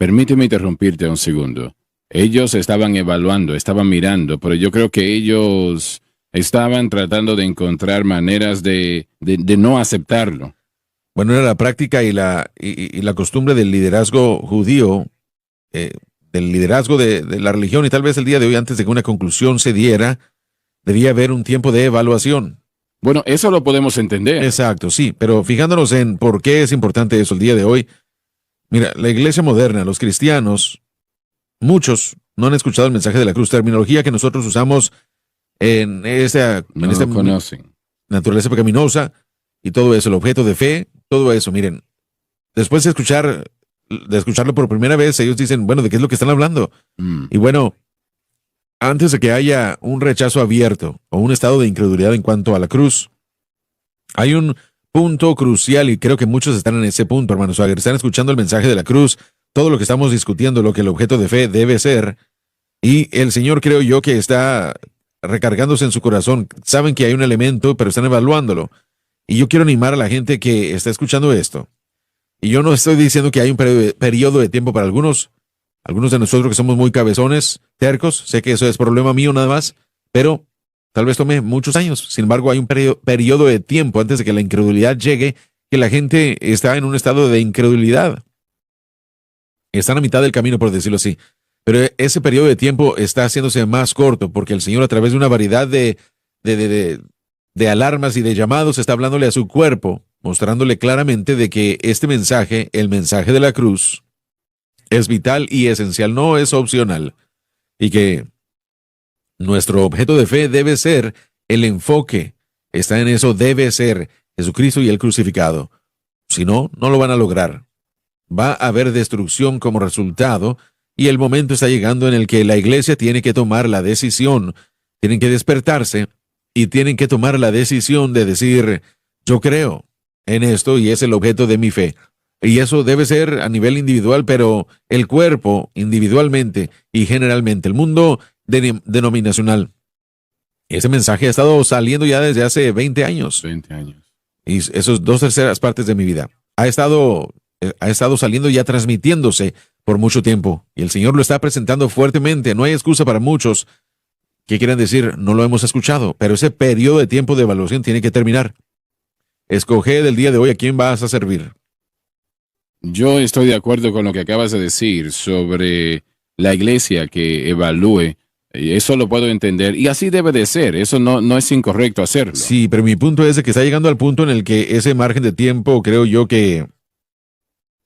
permíteme interrumpirte un segundo. Ellos estaban evaluando, estaban mirando, pero yo creo que ellos estaban tratando de encontrar maneras de no aceptarlo. Bueno, era la práctica y la costumbre del liderazgo judío, del liderazgo de la religión, y tal vez el día de hoy, antes de que una conclusión se diera, debía haber un tiempo de evaluación. Bueno, eso lo podemos entender. Exacto, sí, pero fijándonos en por qué es importante eso el día de hoy, mira, la iglesia moderna, los cristianos, muchos no han escuchado el mensaje de la cruz, terminología que nosotros usamos en esta No lo conocen. naturaleza pecaminosa y todo eso, el objeto de fe, todo eso. Miren, después de escucharlo por primera vez, ellos dicen, bueno, ¿de qué es lo que están hablando? Y bueno, antes de que haya un rechazo abierto o un estado de incredulidad en cuanto a la cruz, hay un punto crucial y creo que muchos están en ese punto, hermanos Swagger. Están escuchando el mensaje de la cruz, todo lo que estamos discutiendo, lo que el objeto de fe debe ser, y el Señor creo yo que está recargándose en su corazón. Saben que hay un elemento, pero están evaluándolo. Y yo quiero animar a la gente que está escuchando esto. Y yo no estoy diciendo que hay un periodo de tiempo para algunos de nosotros que somos muy cabezones, tercos. Sé que eso es problema mío nada más, pero tal vez tome muchos años. Sin embargo, hay un periodo de tiempo antes de que la incredulidad llegue, que la gente está en un estado de incredulidad. Están a mitad del camino, por decirlo así. Pero ese periodo de tiempo está haciéndose más corto porque el Señor, a través de una variedad de alarmas y de llamados, está hablándole a su cuerpo, mostrándole claramente de que este mensaje, el mensaje de la cruz, es vital y esencial, no es opcional. Y que nuestro objeto de fe debe ser el enfoque. Está en eso, debe ser Jesucristo y el crucificado. Si no, no lo van a lograr. Va a haber destrucción como resultado. Y el momento está llegando en el que la iglesia tiene que tomar la decisión, tienen que despertarse y tienen que tomar la decisión de decir, yo creo en esto y es el objeto de mi fe. Y eso debe ser a nivel individual, pero el cuerpo individualmente y generalmente, el mundo denominacional. Ese mensaje ha estado saliendo ya desde hace 20 años. 20 años. Y esos 2/3 partes de mi vida. Ha estado saliendo ya transmitiéndose por mucho tiempo. Y el Señor lo está presentando fuertemente. No hay excusa para muchos que quieran decir, no lo hemos escuchado. Pero ese periodo de tiempo de evaluación tiene que terminar. Escoge del día de hoy a quién vas a servir. Yo estoy de acuerdo con lo que acabas de decir sobre la iglesia que evalúe. Eso lo puedo entender. Y así debe de ser. Eso no es incorrecto hacerlo. Sí, pero mi punto es de que está llegando al punto en el que ese margen de tiempo, creo yo que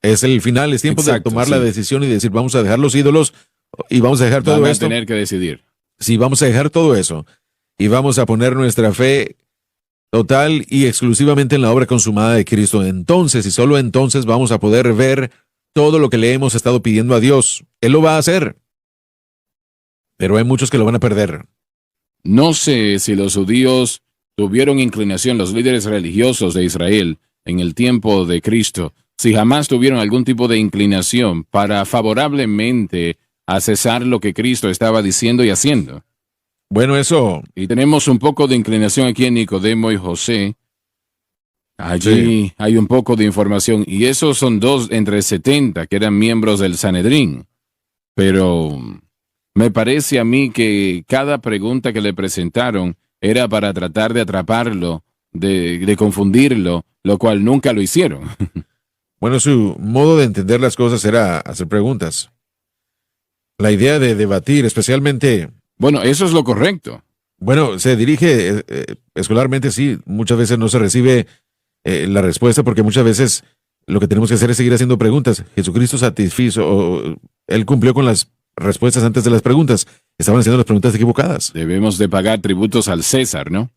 es el final, es tiempo de tomar la decisión y decir, vamos a dejar los ídolos y vamos a dejar todo esto. Vamos a tener que decidir. Sí, vamos a dejar todo eso y vamos a poner nuestra fe total y exclusivamente en la obra consumada de Cristo. Entonces, y solo entonces, vamos a poder ver todo lo que le hemos estado pidiendo a Dios. Él lo va a hacer, pero hay muchos que lo van a perder. No sé si los judíos tuvieron inclinación, los líderes religiosos de Israel en el tiempo de Cristo, si jamás tuvieron algún tipo de inclinación para favorablemente a cesar lo que Cristo estaba diciendo y haciendo. Bueno, eso... Y tenemos un poco de inclinación aquí en Nicodemo y José. Allí hay un poco de información. Y esos son 2 entre 70 que eran miembros del Sanedrín. Pero me parece a mí que cada pregunta que le presentaron era para tratar de atraparlo, de confundirlo, lo cual nunca lo hicieron. Bueno, su modo de entender las cosas era hacer preguntas. La idea de debatir, especialmente... Bueno, eso es lo correcto. Bueno, se dirige escolarmente, sí. Muchas veces no se recibe la respuesta porque muchas veces lo que tenemos que hacer es seguir haciendo preguntas. Jesucristo satisfizo, Él cumplió con las respuestas antes de las preguntas. Estaban haciendo las preguntas equivocadas. Debemos de pagar tributos al César, ¿no?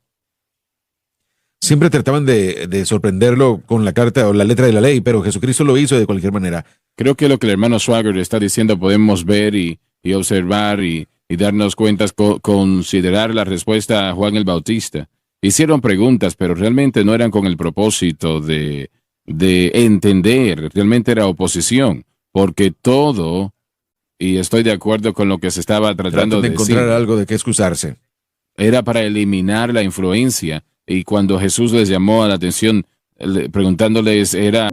Siempre trataban de sorprenderlo con la carta o la letra de la ley, pero Jesucristo lo hizo de cualquier manera. Creo que lo que el hermano Swagger está diciendo podemos ver y observar y darnos cuenta, considerar la respuesta a Juan el Bautista. Hicieron preguntas, pero realmente no eran con el propósito de entender, realmente era oposición, porque todo, y estoy de acuerdo con lo que se estaba tratando de encontrar decir, algo de qué excusarse. Era para eliminar la influencia, y cuando Jesús les llamó a la atención, preguntándoles, era...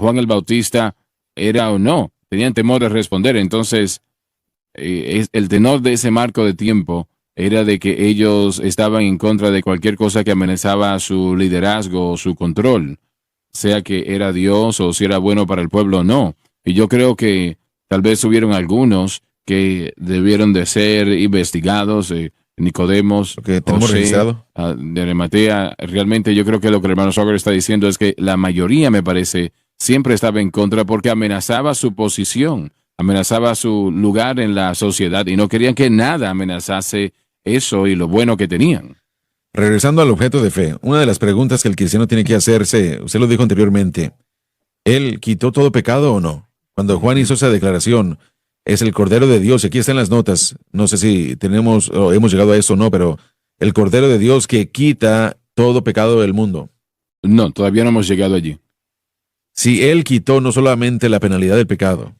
Juan el Bautista era o no. Tenían temor de responder. Entonces, el tenor de ese marco de tiempo era de que ellos estaban en contra de cualquier cosa que amenazaba su liderazgo o su control, sea que era Dios o si era bueno para el pueblo o no. Y yo creo que tal vez hubieron algunos que debieron de ser investigados, Nicodemos, Lo que tenemos José, registrado. de Arimatea. Realmente yo creo que lo que el hermano Soccer está diciendo es que la mayoría, me parece, siempre estaba en contra porque amenazaba su posición, amenazaba su lugar en la sociedad y no querían que nada amenazase eso y lo bueno que tenían. Regresando al objeto de fe, una de las preguntas que el cristiano tiene que hacerse, usted lo dijo anteriormente, ¿él quitó todo pecado o no? Cuando Juan hizo esa declaración, es el Cordero de Dios, y aquí están las notas, no sé si tenemos o hemos llegado a eso o no, pero el Cordero de Dios que quita todo pecado del mundo. No, todavía no hemos llegado allí. Si él quitó no solamente la penalidad del pecado,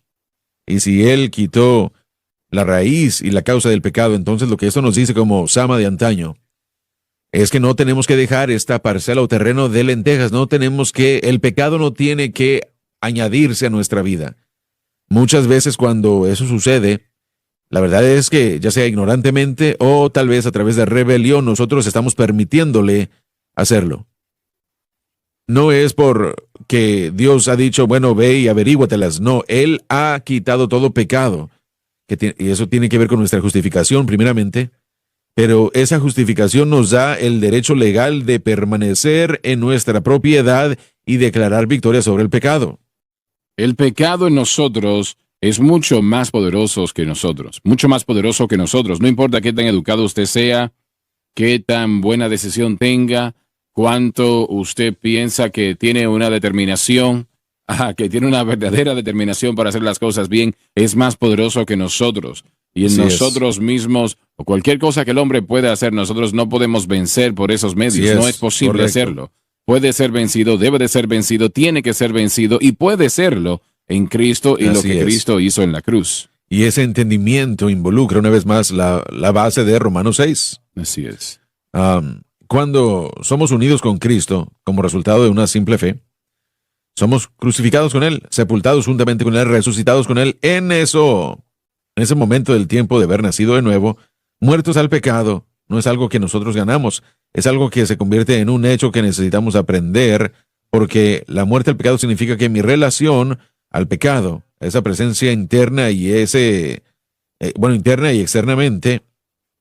y si él quitó la raíz y la causa del pecado, entonces lo que esto nos dice como Sama de antaño, es que no tenemos que dejar esta parcela o terreno de lentejas, el pecado no tiene que añadirse a nuestra vida. Muchas veces cuando eso sucede, la verdad es que ya sea ignorantemente o tal vez a través de rebelión, nosotros estamos permitiéndole hacerlo. No es porque Dios ha dicho, bueno, ve y averíguatelas. No, Él ha quitado todo pecado. Y eso tiene que ver con nuestra justificación, primeramente. Pero esa justificación nos da el derecho legal de permanecer en nuestra propiedad y declarar victoria sobre el pecado. El pecado en nosotros es mucho más poderoso que nosotros, mucho más poderoso que nosotros. No importa qué tan educado usted sea, qué tan buena decisión tenga, cuánto usted piensa que tiene una determinación, que tiene una verdadera determinación para hacer las cosas bien, es más poderoso que nosotros. Y en nosotros mismos, o cualquier cosa que el hombre pueda hacer, nosotros no podemos vencer por esos medios. No es posible hacerlo. Puede ser vencido, debe de ser vencido, tiene que ser vencido y puede serlo en Cristo y lo que Cristo hizo en la cruz. Y ese entendimiento involucra una vez más la base de Romanos 6. Así es. Cuando somos unidos con Cristo como resultado de una simple fe, somos crucificados con Él, sepultados juntamente con Él, resucitados con Él en ese momento del tiempo de haber nacido de nuevo, muertos al pecado. No es algo que nosotros ganamos, es algo que se convierte en un hecho que necesitamos aprender, porque la muerte al pecado significa que mi relación al pecado, esa presencia interna y interna y externamente,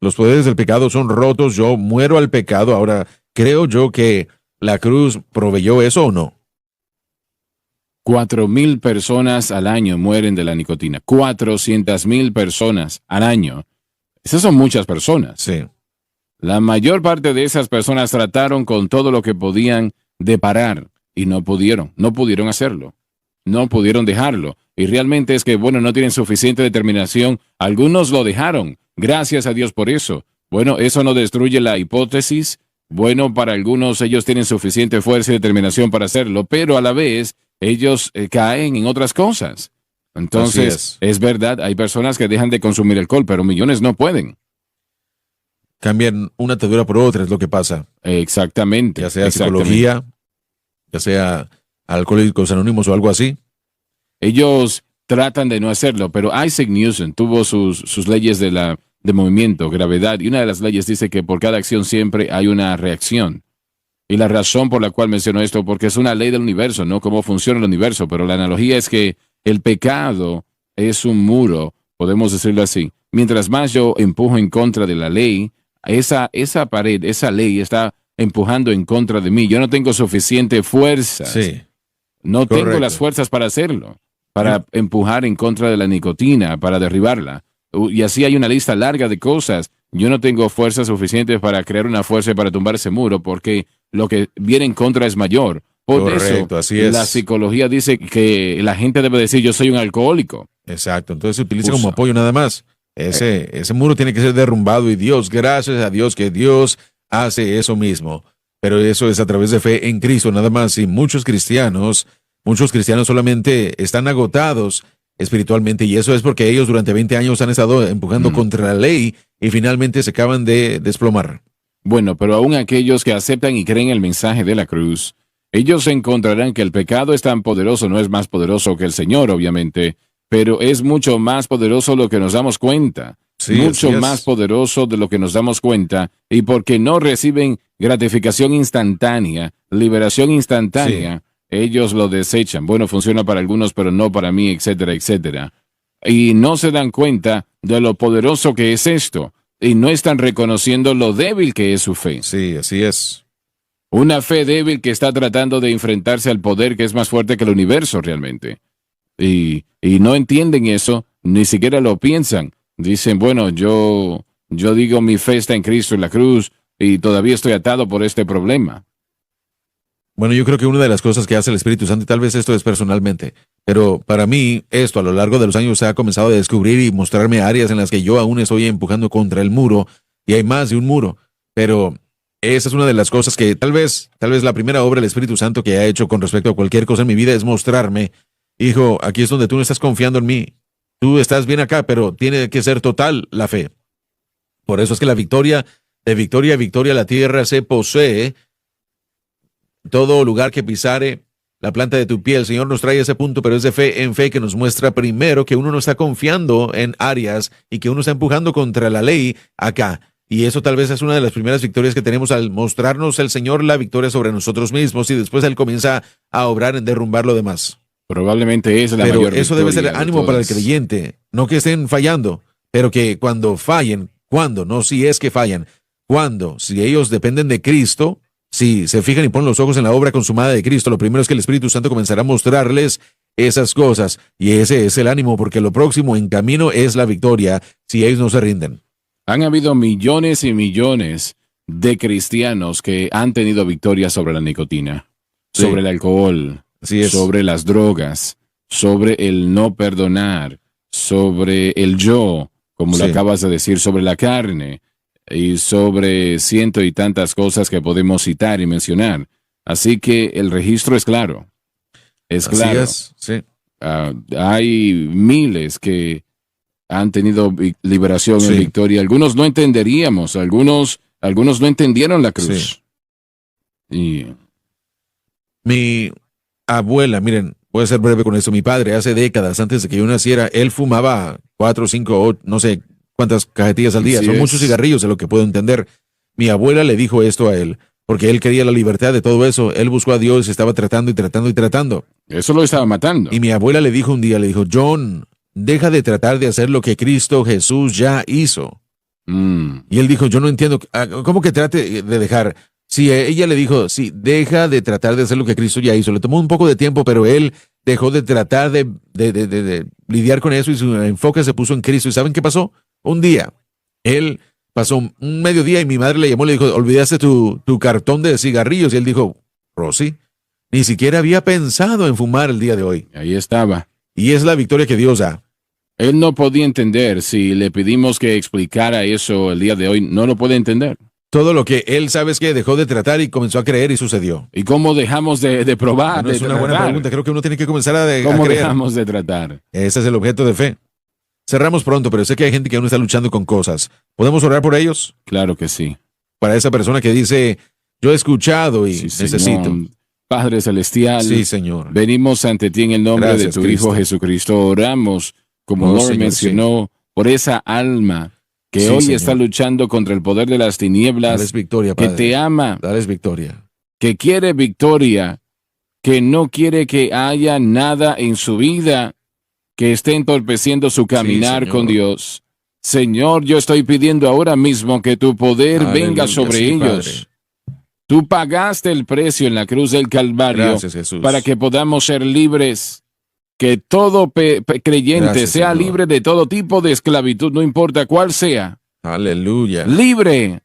los poderes del pecado son rotos, yo muero al pecado. Ahora, ¿creo yo que la cruz proveyó eso o no? 4,000 personas al año mueren de la nicotina. 400,000 personas al año. Esas son muchas personas. Sí. La mayor parte de esas personas trataron con todo lo que podían de parar y no pudieron hacerlo. No pudieron dejarlo. Y realmente es que, no tienen suficiente determinación. Algunos lo dejaron. Gracias a Dios por eso. Eso no destruye la hipótesis. Para algunos ellos tienen suficiente fuerza y determinación para hacerlo, pero a la vez ellos caen en otras cosas. Entonces, es verdad, hay personas que dejan de consumir alcohol, pero millones no pueden. Cambian una atadura por otra, es lo que pasa. Exactamente. Ya sea psicología, ya sea Alcohólicos Anónimos o algo así. Ellos tratan de no hacerlo, pero Isaac Newton tuvo sus leyes de movimiento, gravedad, y una de las leyes dice que por cada acción siempre hay una reacción. Y la razón por la cual menciono esto, porque es una ley del universo, no cómo funciona el universo, pero la analogía es que el pecado es un muro, podemos decirlo así. Mientras más yo empujo en contra de la ley, esa pared, esa ley está empujando en contra de mí. Yo no tengo suficiente fuerza. Sí. No tengo las fuerzas para hacerlo, para empujar en contra de la nicotina, para derribarla. Y así hay una lista larga de cosas. Yo no tengo fuerzas suficientes para crear una fuerza para tumbar ese muro, porque lo que viene en contra es mayor. Por eso, así es. La psicología dice que la gente debe decir, yo soy un alcohólico. Exacto, entonces se utiliza como apoyo nada más. Ese muro tiene que ser derrumbado y gracias a Dios que Dios hace eso mismo. Pero eso es a través de fe en Cristo nada más. Y muchos cristianos solamente están agotados espiritualmente, y eso es porque ellos durante 20 años han estado empujando contra la ley y finalmente se acaban de desplomar. Pero aún aquellos que aceptan y creen el mensaje de la cruz, ellos encontrarán que el pecado es tan poderoso, no es más poderoso que el Señor, obviamente, pero es mucho más poderoso lo que nos damos cuenta. Sí, Mucho así es. más poderoso de lo que nos damos cuenta, y porque no reciben gratificación instantánea, liberación instantánea, ellos lo desechan. Bueno, funciona para algunos, pero no para mí, etcétera, etcétera. Y no se dan cuenta de lo poderoso que es esto, y no están reconociendo lo débil que es su fe. Sí, así es. Una fe débil que está tratando de enfrentarse al poder que es más fuerte que el universo realmente. Y no entienden eso, ni siquiera lo piensan. Dicen, bueno, yo digo mi fe está en Cristo en la cruz y todavía estoy atado por este problema. Bueno, yo creo que una de las cosas que hace el Espíritu Santo, y tal vez esto es personalmente, pero para mí esto a lo largo de los años se ha comenzado a descubrir y mostrarme áreas en las que yo aún estoy empujando contra el muro, y hay más de un muro, pero esa es una de las cosas que tal vez la primera obra del Espíritu Santo que ha hecho con respecto a cualquier cosa en mi vida es mostrarme, hijo, aquí es donde tú no estás confiando en mí, tú estás bien acá, pero tiene que ser total la fe. Por eso es que la victoria, de victoria a victoria la tierra se posee. Todo lugar que pisare la planta de tu pie, el Señor nos trae ese punto, pero es de fe en fe que nos muestra primero que uno no está confiando en áreas y que uno está empujando contra la ley acá. Y eso tal vez es una de las primeras victorias que tenemos al mostrarnos el Señor la victoria sobre nosotros mismos, y después Él comienza a obrar en derrumbar lo demás. Probablemente es la Pero mayor eso debe ser victoria de ánimo para el todas. creyente, no que estén fallando, pero que cuando fallen, cuando, no si es que fallan, cuando, si ellos dependen de Cristo, si se fijan y ponen los ojos en la obra consumada de Cristo, lo primero es que el Espíritu Santo comenzará a mostrarles esas cosas, y ese es el ánimo, porque lo próximo en camino es la victoria si ellos no se rinden. Han habido millones y millones de cristianos que han tenido victoria sobre la nicotina, Sí. sobre el alcohol, Así es. sobre las drogas, sobre el no perdonar, sobre el yo, como lo Sí. acabas de decir, sobre la carne y sobre ciento y tantas cosas que podemos citar y mencionar. Así que el registro es claro. Es Así claro. es, sí. Hay miles que han tenido liberación Sí. en victoria. Algunos no entenderíamos, algunos no entendieron la cruz. Y Mi abuela, miren, voy a ser breve con esto. Mi padre, hace décadas, antes de que yo naciera, él fumaba 4, 5, no sé cuántas cajetillas al día. Así Son es. muchos cigarrillos, de lo que puedo entender. Mi abuela le dijo esto a él, porque él quería la libertad de todo eso. Él buscó a Dios y estaba tratando y tratando y tratando. eso lo estaba matando. Y mi abuela le dijo un día, le dijo, John, deja de tratar de hacer lo que Cristo Jesús ya hizo. Y él dijo, yo no entiendo, ¿cómo que trate de dejar? Sí, ella le dijo, sí, deja de tratar de hacer lo que Cristo ya hizo. Le tomó un poco de tiempo, pero él dejó de tratar de lidiar con eso y su enfoque se puso en Cristo. ¿Y saben qué pasó? Un día, él pasó un mediodía y mi madre le llamó y le dijo, olvidaste tu cartón de cigarrillos. Y él dijo, Rosy, ni siquiera había pensado en fumar el día de hoy. Ahí estaba. Y es la victoria que Dios da. Él no podía entender. Si le pedimos que explicara eso el día de hoy, no lo puede entender. Todo lo que él sabe es que dejó de tratar y comenzó a creer y sucedió. ¿Y cómo dejamos de probar, Bueno, de es una buena tratar? pregunta. Creo que uno tiene que comenzar a ¿Cómo creer. dejamos de tratar? Ese es el objeto de fe. Cerramos pronto, pero sé que hay gente que aún está luchando con cosas. ¿Podemos orar por ellos? Claro que sí. Para esa persona que dice, yo he escuchado y Sí, necesito. Señor. Padre Celestial, Sí, Señor. venimos ante ti en el nombre Gracias, de tu Hijo Cristo. Jesucristo. Oramos, como Oh, Lord Señor, mencionó, por esa alma que Sí, hoy Señor. está luchando contra el poder de las tinieblas, Dales victoria, que Padre. te ama, Dales victoria. que quiere victoria, que no quiere que haya nada en su vida que esté entorpeciendo su caminar Señor. con Dios. Señor, yo estoy pidiendo ahora mismo que tu poder venga Aleluya, sobre sí, ellos. Tú pagaste el precio en la cruz del Calvario Gracias, Jesús. para que podamos ser libres. Que todo creyente Gracias, sea Señor. libre de todo tipo de esclavitud, no importa cuál sea. Aleluya. Libre.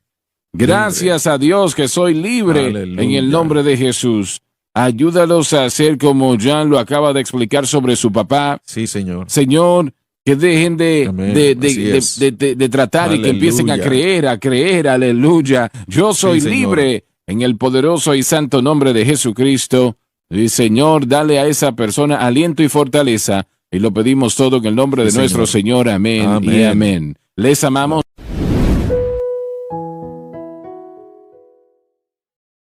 Gracias a Dios que soy libre Aleluya. en el nombre de Jesús. Ayúdalos a hacer como Jan lo acaba de explicar sobre su papá. Sí, Señor. Señor, que dejen Amén. de Así es. tratar y que empiecen a Aleluya. creer, aleluya. Yo soy Sí, Señor. libre en el poderoso y santo nombre de Jesucristo. Y Señor, dale a esa persona aliento y fortaleza. Y lo pedimos todo en el nombre de Sí, nuestro Señor. Señor. Amén y Amén. amén. Les amamos.